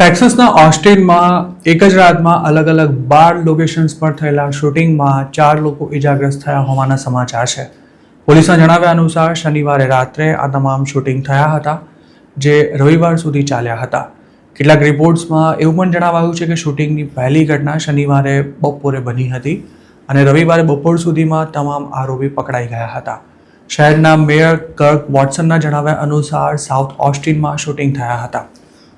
ટેક્સાસના ઓસ્ટિનમાં એક જ રાતમાં અલગ અલગ 12 લોકેશન્સ પર થયેલા શૂટિંગમાં 4 લોકો ઇજાગ્રસ્ત થયા હોવાના સમાચાર છે. પોલીસના જણાવ્યા અનુસાર શનિવારે રાત્રે આ તમામ શૂટિંગ થયા હતા, જે રવિવાર સુધી ચાલ્યા હતા. કેટલાક રિપોર્ટ્સમાં એવું પણ જણાવાયું છે કે શૂટિંગની પહેલી ઘટના શનિવારે બપોરે બની હતી અને રવિવારે બપોર સુધીમાં તમામ આરોપી પકડાઈ ગયા હતા. શહેરના મેયર કર્ક વોટસનના જણાવ્યા અનુસાર સાઉથ ઓસ્ટિનમાં શૂટિંગ થયા હતા.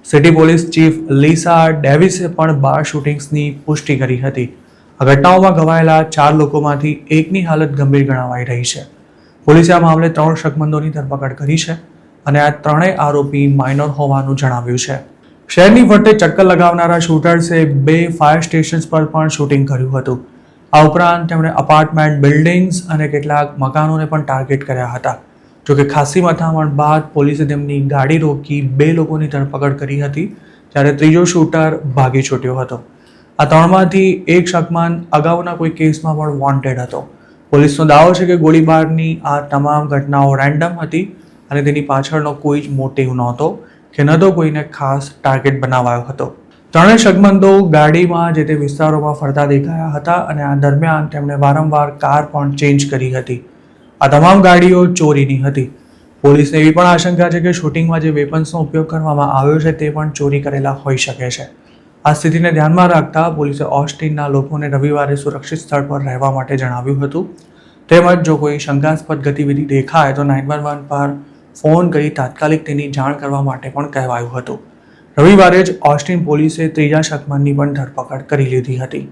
સિટી પોલીસ ચીફ લીસા ડેવિસે પણ 12 શૂટિંગ્સની પુષ્ટિ કરી હતી. આ ઘટનાઓમાં ઘવાયેલા 4 લોકોમાંથી એકની હાલત ગંભીર ગણાવાઈ રહી છે. પોલીસે આ મામલે 3 શકમંદોની ધરપકડ કરી છે અને આ ત્રણેય આરોપી માઇનોર હોવાનું જણાવ્યું છે. શહેરની ફરતે ચક્કર લગાવનારા શૂટર્સે 2 ફાયર સ્ટેશન્સ પર પણ શૂટિંગ કર્યું હતું. આ ઉપરાંત તેમણે અપાર્ટમેન્ટ બિલ્ડિંગ્સ અને કેટલાક મકાનોને પણ ટાર્ગેટ કર્યા હતા. જોકે ખાસી મથામણ બાદ પોલીસે તેમની ગાડી રોકી 2 લોકોની ધરપકડ કરી હતી, જ્યારે ત્રીજો શૂટર ભાગી છૂટ્યો હતો. આ ત્રણમાંથી એક શકમંદ અગાઉના કોઈ કેસમાં પણ વોન્ટેડ હતો. પોલીસનો દાવો છે કે ગોળીબારની આ તમામ ઘટનાઓ રેન્ડમ હતી અને તેની પાછળનો કોઈ જ મોટિવ નહોતો કે ન તો કોઈને ખાસ ટાર્ગેટ બનાવાયો હતો. ત્રણેય શકમંદો ગાડીમાં જે તે વિસ્તારોમાં ફરતા દેખાયા હતા અને આ દરમિયાન તેમણે વારંવાર કાર પણ ચેન્જ કરી હતી. આ તમામ ગાડીઓ ચોરીની હતી. પોલીસને એવી પણ આશંકા છે કે શૂટિંગમાં જે વેપન્સનો ઉપયોગ કરવામાં આવ્યો છે તે પણ ચોરી કરેલા હોઈ શકે છે. આ સ્થિતિને ધ્યાનમાં રાખતા પોલીસે ઓસ્ટિનના લોકોને રવિવારે સુરક્ષિત સ્થળ પર રહેવા માટે જણાવ્યું હતું. તેમજ જો કોઈ શંકાસ્પદ ગતિવિધિ દેખાય તો 911 પર ફોન કરી તાત્કાલિક તેની જાણ કરવા માટે પણ કહેવાયું હતું. રવિવારે જ ઓસ્ટિન પોલીસે ત્રીજા શકમંદની પણ ધરપકડ કરી લીધી હતી.